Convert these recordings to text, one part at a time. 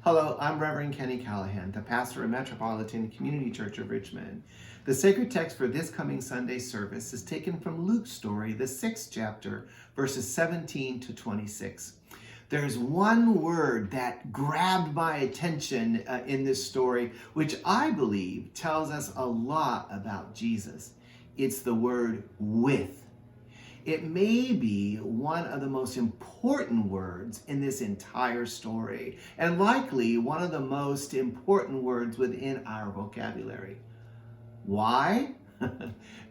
Hello, I'm Reverend Kenny Callahan, the pastor of Metropolitan Community Church of Richmond. The sacred text for this coming Sunday service is taken from Luke's story, the 6th chapter, verses 17 to 26. There's one word that grabbed my attention in this story, which I believe tells us a lot about Jesus. It's the word with. It may be one of the most important words in this entire story, and likely one of the most important words within our vocabulary. Why?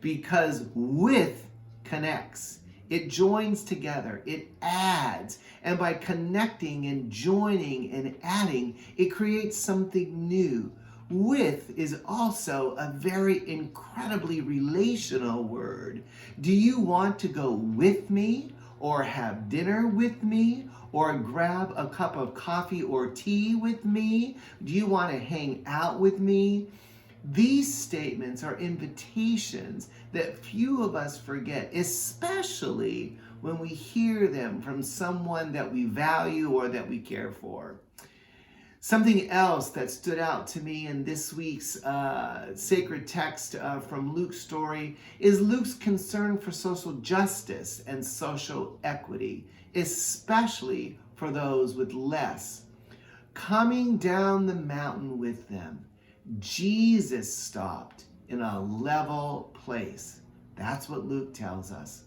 Because with connects. It joins together, it adds, and by connecting and joining and adding, it creates something new. With is also a very incredibly relational word. Do you want to go with me, or have dinner with me, or grab a cup of coffee or tea with me? Do you want to hang out with me? These statements are invitations that few of us forget, especially when we hear them from someone that we value or that we care for. Something else that stood out to me in this week's sacred text from Luke's story is Luke's concern for social justice and social equity, especially for those with less. Coming down the mountain with them, Jesus stopped in a level place. That's what Luke tells us.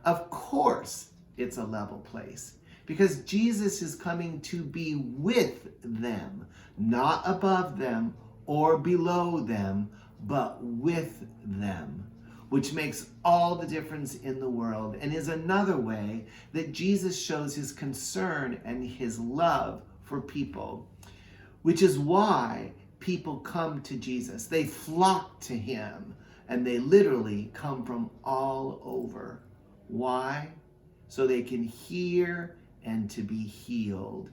Of course, it's a level place, because Jesus is coming to be with them, not above them or below them, but with them, which makes all the difference in the world and is another way that Jesus shows his concern and his love for people, which is why people come to Jesus. They flock to him, and they literally come from all over. Why? So they can hear and to be healed,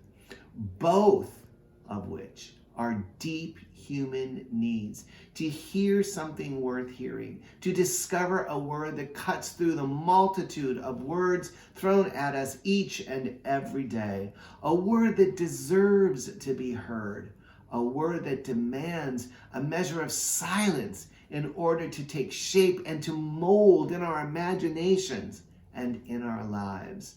both of which are deep human needs. To hear something worth hearing, to discover a word that cuts through the multitude of words thrown at us each and every day, a word that deserves to be heard, a word that demands a measure of silence in order to take shape and to mold in our imaginations and in our lives.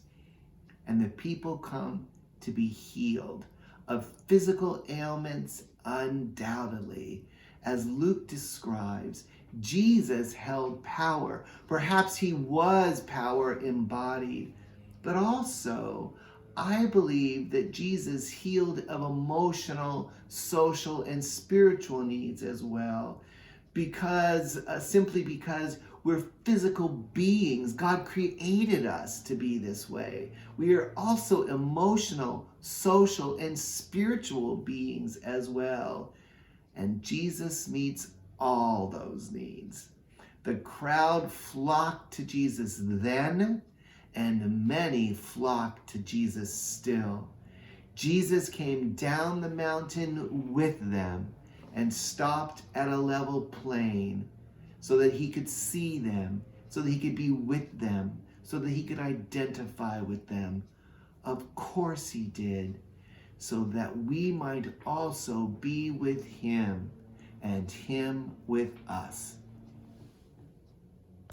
And the people come to be healed of physical ailments, undoubtedly. As Luke describes, Jesus held power. Perhaps he was power embodied, but also I believe that Jesus healed of emotional, social, and spiritual needs as well, simply because we're physical beings. God created us to be this way. We are also emotional, social, and spiritual beings as well. And Jesus meets all those needs. The crowd flocked to Jesus then, and many flock to Jesus still. Jesus came down the mountain with them and stopped at a level plain so that he could see them, so that he could be with them, so that he could identify with them. Of course he did, so that we might also be with him and him with us.